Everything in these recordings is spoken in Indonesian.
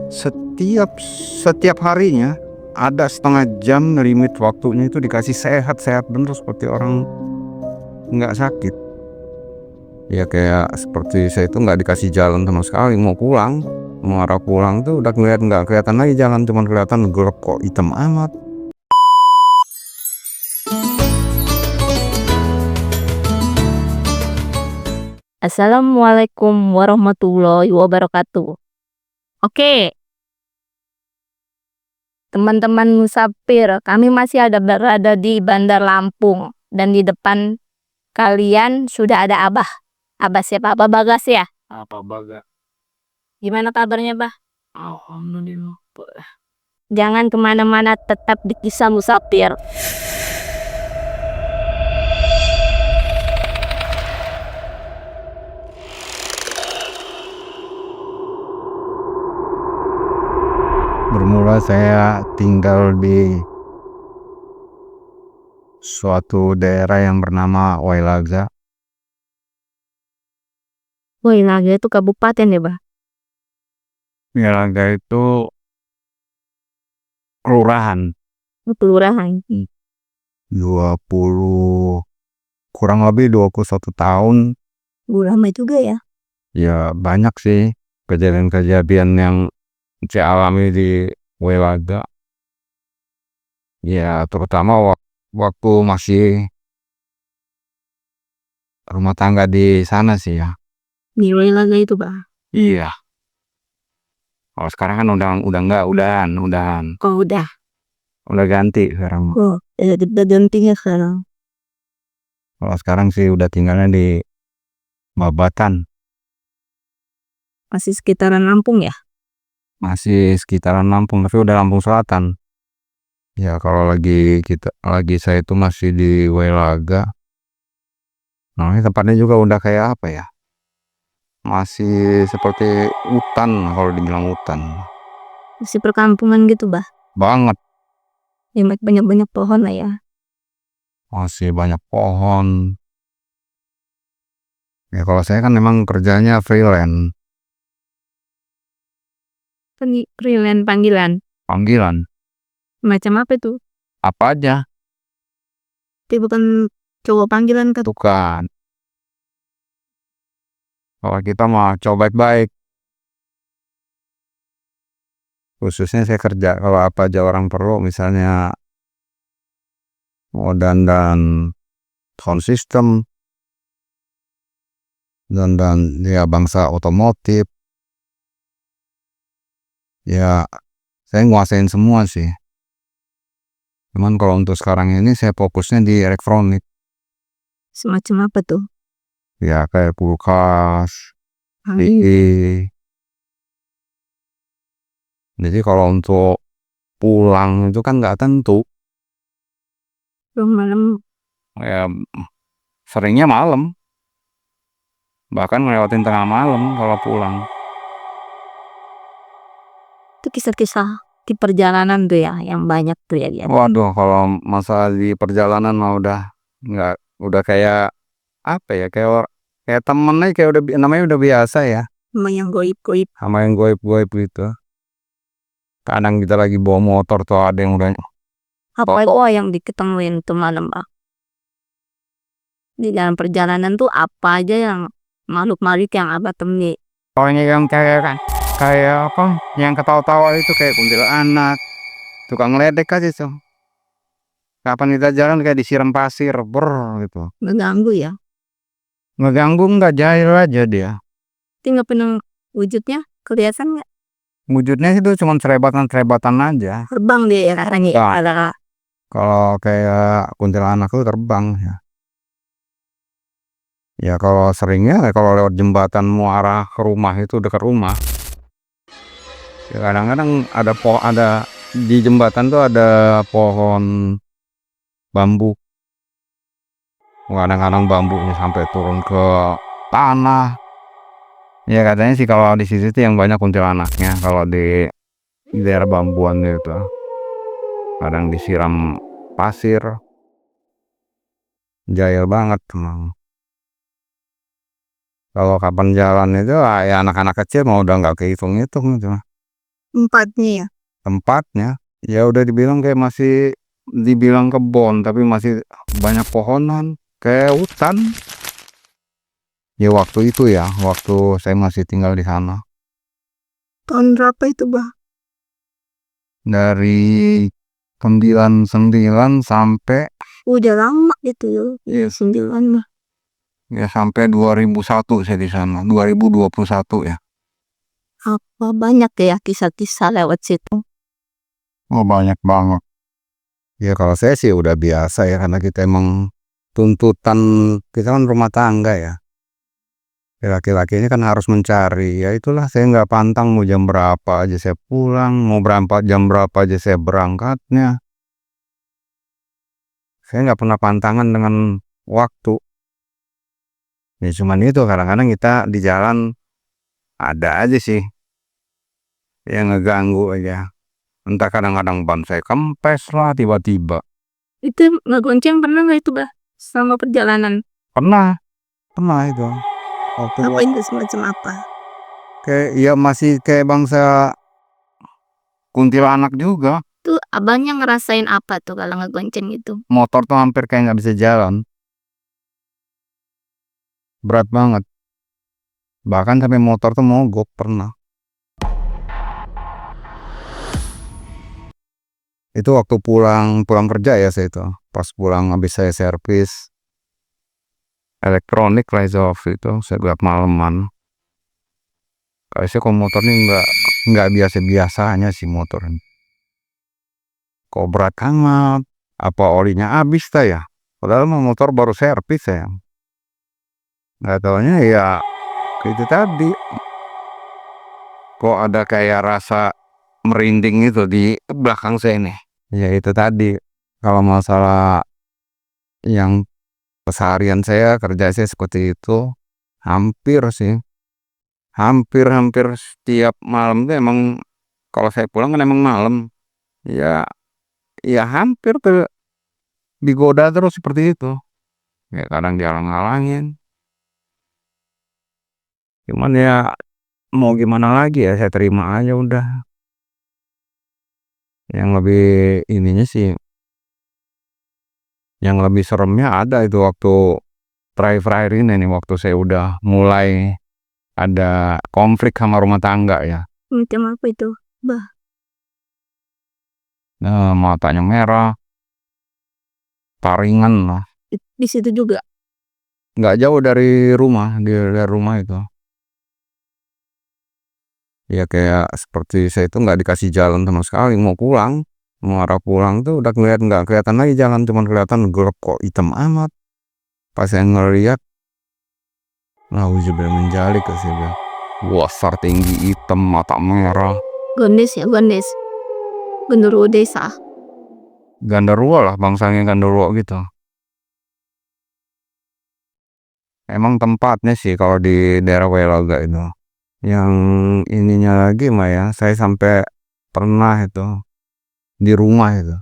Setiap setiap harinya ada setengah jam limit waktunya itu dikasih sehat-sehat bener seperti orang nggak sakit. Ya kayak seperti saya itu nggak dikasih jalan sama sekali, mau pulang, mau arah pulang tuh udah nggak kelihatan lagi jalan, cuman kelihatan gelap kok hitam amat. Assalamualaikum warahmatullahi wabarakatuh. Oke, teman-teman musafir, kami masih berada di Bandar Lampung dan di depan kalian sudah ada Abah. Abah siapa? Abah Bagas ya? Apa baga? Gimana kabarnya, Bah? Alhamdulillah. Jangan kemana-mana, tetap di Kisah Musafir. Bermula saya tinggal di suatu daerah yang bernama Wailaga. Woi, Naga itu kabupaten ya, Bah? Wailaga itu kelurahan. Kelurahan. 20 kurang lebih 21 tahun. Lama juga ya. Ya banyak sih kejadian-kejadian yang saya alami di Wailaga. Ya terutama waktu masih rumah tangga di sana sih ya. Di Naga itu, Bah. Iya. Kalau sekarang kan udahan. Kok udah? Udah ganti sekarang. Udah gantinya sekarang. Kalau sekarang sih udah tinggalnya di Babatan. Masih sekitaran Lampung ya? Masih sekitaran Lampung, tapi udah Lampung Selatan. Ya kalau lagi saya itu masih di Wailaga. Nah ini tempatnya juga udah kayak apa ya? Masih seperti hutan kalau dibilang hutan. Masih perkampungan gitu, Bah. Banget. Ya, banyak-banyak pohon lah ya. Masih banyak pohon. Ya kalau saya kan memang kerjanya freelance. Freelance panggilan. Panggilan. Macam apa itu? Apa aja. Tapi bukan cowok panggilan kan? Bukan. Kalau kita mah coba baik-baik. Khususnya saya kerja kalau apa aja orang perlu, misalnya mau dandan sound system, dandan ya bangsa otomotif. Ya saya nguasain semua sih. Cuman kalau untuk sekarang ini saya fokusnya di elektronik. Semacam apa tuh? Ya kayak kulkas, TV. Jadi kalau untuk pulang itu kan nggak tentu. Malam Ya seringnya malam. Bahkan ngelewatin tengah malam kalau pulang. itu kisah-kisah di perjalanan tuh ya, yang banyak tuh ya. Waduh, kalau masalah di perjalanan mah udah kayak apa ya, kayak temen aja, kayak namanya udah biasa ya, Sama yang goib-goib. sama yang goib-goib gitu. Kadang kita lagi bawa motor tuh ada yang udah Apa itu yang diketemuin tuh malam, Bang? Di dalam perjalanan tuh apa aja yang makhluk-makhluk yang Abah temui? pokoknya yang kayak apa, yang ketawa-tawa itu kayak kuntilanak, tukang ledek aja tuh. Kapan kita jalan kayak disiram pasir, gitu. Mengganggu ya? Ngeganggu nggak, jahil aja dia. Tapi nggak pernah wujudnya kelihatan nggak? Wujudnya itu cuma serebatan aja. Terbang dia ya katanya. Ya. Ada Kalau kayak kuntilanak itu terbang ya. Ya kalau seringnya kalau lewat jembatan mau arah ke rumah itu dekat rumah. Ya kadang-kadang ada di jembatan tuh ada pohon bambu. Kadang-kadang bambunya sampai turun ke tanah. Ya katanya sih kalau di situ tuh yang banyak kuntilanaknya kalau di daerah bambuan gitu. Kadang disiram pasir. Jahil banget emang. Kalau kapan jalan itu ya anak-anak kecil mau udah nggak kehitung-hitung gitu. Tempatnya ya. Tempatnya ya udah dibilang kayak masih dibilang kebon, tapi masih banyak pohonan, kayak hutan. Ya waktu itu ya, waktu saya masih tinggal di sana. Tahun berapa itu, Bah? Dari 99 sampai Udah lama gitu ya. Iya, 9 mah. ya sampai 2001 saya di sana. 2021 ya. Apa banyak ya kisah-kisah lewat situ? Oh banyak banget. Ya kalau saya sih udah biasa ya, karena kita emang tuntutan kita kan rumah tangga ya. Laki-laki ini kan harus mencari. Ya itulah, saya nggak pantang mau jam berapa aja saya pulang, mau berangkat jam berapa aja saya berangkatnya. Saya nggak pernah pantangan dengan waktu. Ya cuman itu kadang-kadang kita di jalan ada aja sih yang ngeganggu aja. Entah kadang-kadang ban saya kempes lah tiba-tiba. Itu ngegonceng pernah nggak itu, Bah? Sama perjalanan. Pernah itu. Waktu Apa itu semacam apa? kayak ya masih kayak bangsa kuntilanak juga. Tuh abangnya ngerasain apa tuh kalau ngegonceng itu? Motor tuh hampir kayak nggak bisa jalan. Berat banget. Bahkan sampai motor tuh mogok pernah. Itu waktu pulang kerja ya saya itu. Pas pulang habis saya servis elektronik lah itu waktu itu, saya gelap malaman. Kayaknya kok motor ini nggak biasa-biasanya sih motor ini. Kok berat amat? Apa olinya habis ta ya? Padahal motor baru servis ya. Nggak taunya ya itu tadi. Kok ada kayak rasa merinding itu di belakang saya nih. Ya itu tadi. Kalau masalah yang keseharian saya, kerja saya seperti itu, hampir sih. Hampir setiap malam tuh emang, kalau saya pulang kan emang malam. Ya hampir digoda terus seperti itu. Ya kadang dihalang-halangin. Cuman ya mau gimana lagi ya, saya terima aja udah. Yang lebih ininya sih, yang lebih seremnya ada itu waktu terakhir ini nih, waktu saya udah mulai ada konflik sama rumah tangga ya. Macam apa itu, Bah? Nah, matanya merah, taringan lah. Di situ juga. Nggak jauh dari rumah, dari rumah itu. Ya kayak seperti saya itu nggak dikasih jalan sama sekali, mau pulang, mau arah pulang tuh udah nggak kelihatan lagi jalan, cuman kelihatan gelap kok hitam amat. Pas saya ngeliat, nauzubillah menjalik ke saya bilang, wasar tinggi hitam mata merah. Gondes ya, Gondes. Genderuwo desa. Gandarwo lah, bangsanya gandarwo gitu. Emang tempatnya sih kalau di daerah Welaga itu. Yang ininya lagi mah ya, saya sampai pernah itu di rumah itu.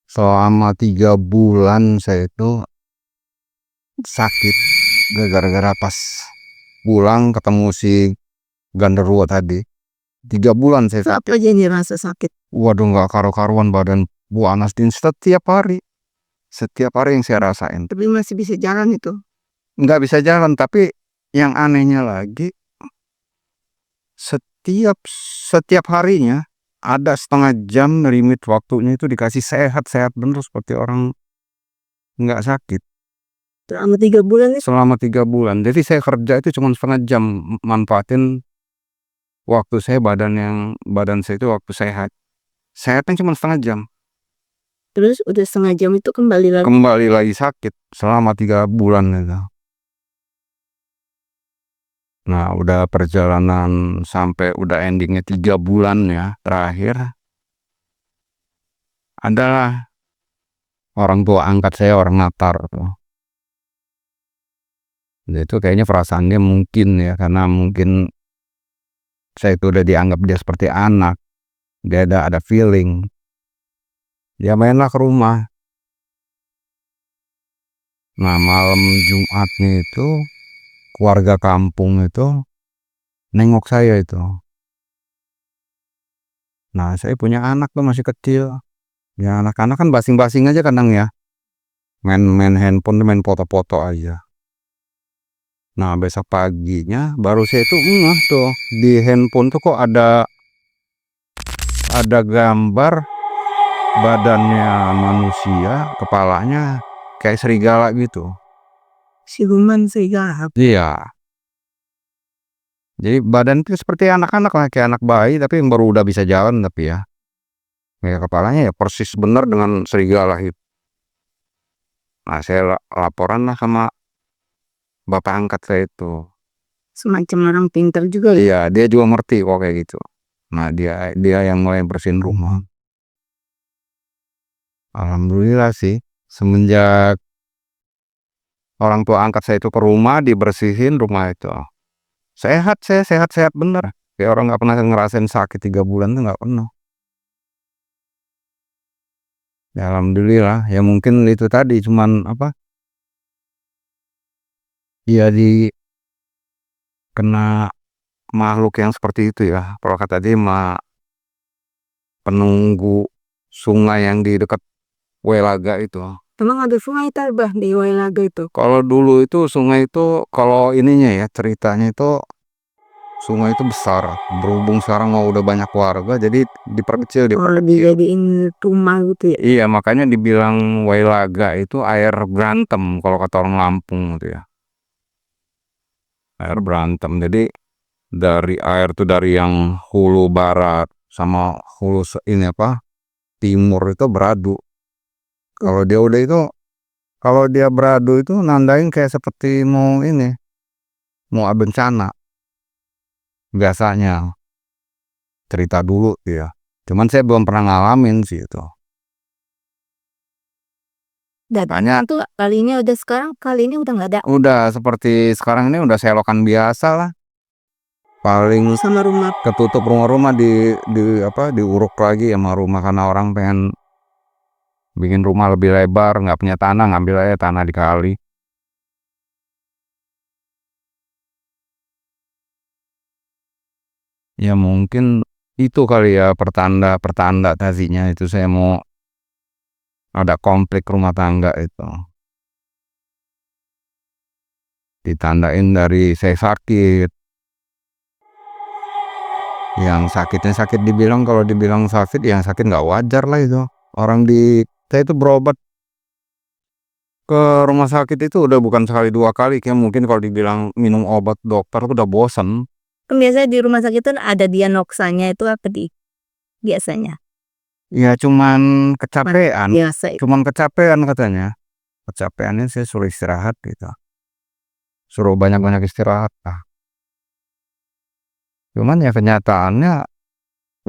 Selama 3 bulan saya itu sakit gara-gara pas pulang ketemu si gandarwo tadi. 3 bulan saya sakit. Apa aja nih rasa sakit? Waduh, nggak karu-karuan badan, Bu Anas din setiap hari yang saya rasain. Tapi masih bisa jalan itu. Nggak bisa jalan, tapi yang anehnya lagi, setiap harinya ada setengah jam limit waktunya itu dikasih sehat-sehat bener seperti orang nggak sakit. Selama 3 bulan nih. Selama 3 bulan. Jadi saya kerja itu cuma setengah jam, manfaatin waktu saya, badan saya itu waktu sehat. Sehatnya cuma setengah jam. Terus udah setengah jam itu kembali lagi sakit selama 3 bulan itu. Nah udah perjalanan sampai udah endingnya 3 bulan ya terakhir, adalah orang tua angkat saya, orang Natar tuh. Itu kayaknya perasaannya mungkin ya, karena mungkin saya itu udah dianggap dia seperti anak, dia ada feeling, dia mainlah ke rumah. Nah malam Jumatnya itu keluarga kampung itu nengok saya itu, Nah, saya punya anak tuh masih kecil. Ya anak-anak kan basing-basing aja kadang ya. Main handphone, main foto-foto aja. Nah, besok paginya baru saya tuh ngeh tuh di handphone tuh kok ada gambar badannya manusia, kepalanya kayak serigala gitu. Siluman serigala. Iya. Jadi badan itu seperti anak-anak lah, kayak anak bayi tapi yang baru udah bisa jalan tapi ya. Ya kepalanya ya persis bener dengan serigala itu. Nah, saya laporan lah sama bapak angkat saya itu. Semacam orang pintar juga. Iya, dia juga ngerti kok kayak gitu. Nah, dia yang mulai bersihin rumah. Alhamdulillah sih, semenjak orang tua angkat saya itu ke rumah, dibersihin rumah itu. Sehat, saya sehat-sehat bener. Kayak orang nggak pernah ngerasain sakit 3 bulan tuh nggak pernah. Ya alhamdulillah, ya mungkin itu tadi cuman apa? Ya kena makhluk yang seperti itu ya. Kalau kata dia penunggu sungai yang di dekat Welaga itu. Emang ada sungai Tarbah di Wailaga itu? Kalau dulu itu sungai itu, kalau ininya ya ceritanya itu sungai itu besar. Berhubung sekarang mau udah banyak warga, jadi diperkecil. Kalau dijadiin rumah gitu ya? Iya, makanya dibilang Wailaga itu air berantem kalau kata orang Lampung gitu ya. Air berantem. Jadi dari air tuh dari yang hulu barat sama hulu ini apa timur itu beradu. Kalau dia udah itu, kalau dia beradu itu nandain kayak seperti mau bencana. Biasanya cerita dulu ya. Cuman saya belum pernah ngalamin sih itu. Datanya tuh kalinya udah sekarang, kali ini udah nggak ada. Udah seperti sekarang ini udah selokan biasa lah. Paling Sama rumah. ketutup rumah-rumah diuruk lagi sama rumah karena orang pengen bikin rumah lebih lebar, nggak punya tanah, ngambil aja tanah di kali. Ya mungkin itu kali ya pertanda tadinya itu saya mau ada konflik rumah tangga itu. Ditandain dari saya sakit. Yang sakitnya sakit dibilang, kalau dibilang sakit yang sakit nggak wajar lah itu. Orang saya itu berobat ke rumah sakit itu udah bukan sekali 2 kali, kayak mungkin kalau dibilang minum obat dokter udah bosen. Kan biasanya di rumah sakit tuh ada diagnosanya itu apa biasanya? Ya cuman kecapean, Biasa itu. cuman kecapean katanya. Kecapeannya saya suruh istirahat gitu. Suruh banyak-banyak istirahat. Nah, cuman ya kenyataannya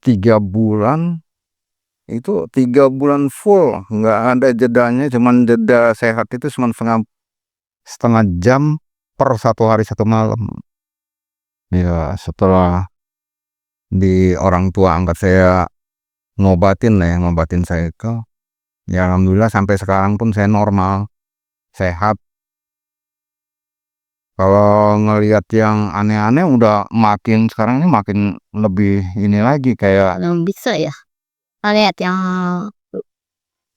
3 bulan itu 3 bulan full nggak ada jedanya, cuman jeda sehat itu cuman setengah jam per 1 hari 1 malam. Ya setelah orang tua angkat saya ngobatin saya itu, ya alhamdulillah sampai sekarang pun saya normal, sehat. Kalau ngelihat yang aneh-aneh udah sekarang ini makin lebih ini lagi kayak Bisa ya. Lihat yang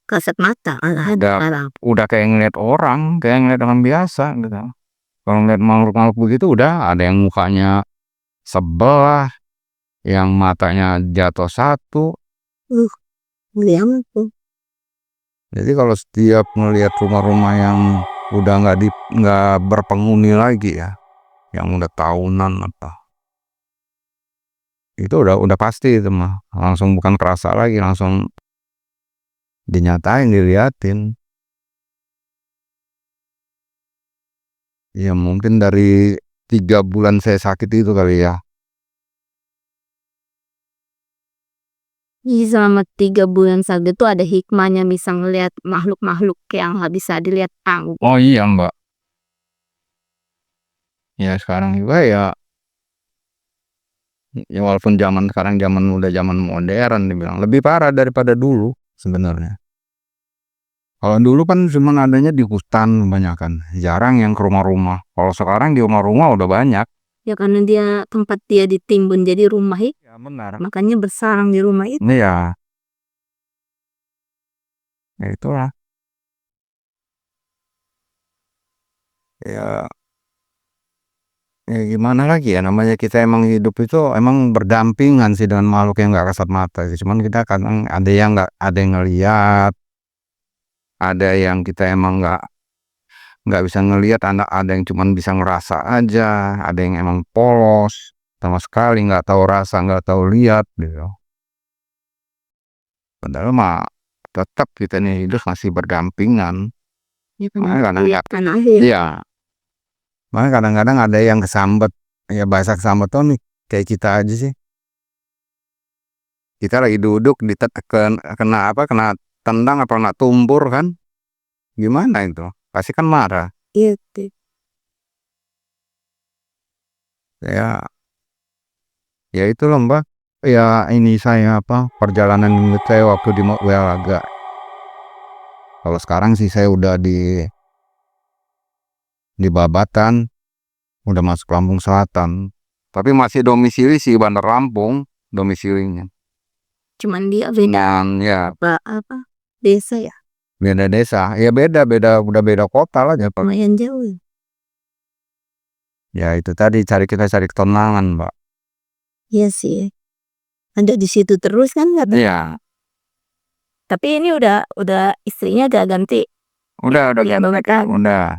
kasat mata. udah kayak ngeliat orang biasa gitu. Kalau ngeliat makhluk-makhluk begitu udah ada yang mukanya sebelah, yang matanya jatuh satu. Jadi kalau setiap ngelihat rumah-rumah yang udah nggak berpenghuni lagi ya, yang udah tahunan atau itu udah pasti itu mah langsung bukan kerasa lagi, langsung dinyatain, diliatin. Ya mungkin dari 3 bulan saya sakit itu kali ya. Jadi selama 3 bulan sakit itu ada hikmahnya bisa ngelihat makhluk-makhluk yang nggak bisa dilihat kamu. Oh iya Mbak. Ya sekarang juga ya walaupun sekarang udah zaman modern dibilang lebih parah daripada dulu sebenarnya. Kalau dulu kan cuma adanya di hutan kebanyakan, jarang yang ke rumah-rumah. Kalau sekarang di rumah-rumah udah banyak. Ya karena tempat dia ditimbun jadi rumah. Ya, benar. Makanya bersarang di rumah itu. Iya. Ya itulah. Ya, ya gimana lagi ya, namanya kita emang hidup itu emang berdampingan sih dengan makhluk yang nggak kasat mata sih. Cuman kita kadang ada yang ngelihat, ada yang kita emang nggak bisa ngelihat, ada yang cuman bisa ngerasa aja, ada yang emang polos sama sekali nggak tahu rasa, nggak tahu lihat gitu. Padahal mah tetap kita nih hidup masih berdampingan. Makanya kadang iya. Makanya kadang-kadang ada yang kesambet, ya bahasa kesambet tuh nih kayak kita aja sih. Kita lagi duduk kena tendang apa kena tumbur kan, gimana itu, pasti kan marah. Iya. Ya itu loh Mbak, ya ini saya perjalanan hidup saya waktu di Welaga. Kalau sekarang sih saya udah di Babatan, udah masuk Lampung Selatan, tapi masih domisili sih Bandar Lampung domisilinya. Cuman dia beda Ya desa ya. beda desa, ya udah beda kota lah ya Pak. Lumayan jauh. Ya itu tadi kita cari ketenangan Mbak. Iya sih. Ada di situ terus kan kata. Iya. Tapi ini udah istrinya udah ganti. Udah Iya, ganti kan. Udah.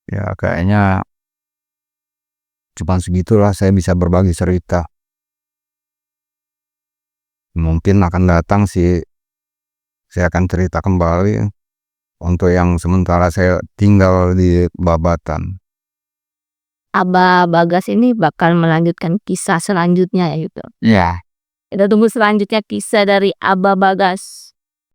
Ya kayaknya cuma segitulah saya bisa berbagi cerita. Mungkin akan datang sih saya akan cerita kembali untuk yang sementara saya tinggal di Babatan. Abah Bagas ini bakal melanjutkan kisah selanjutnya ya gitu. Iya. Kita tunggu selanjutnya kisah dari Abah Bagas.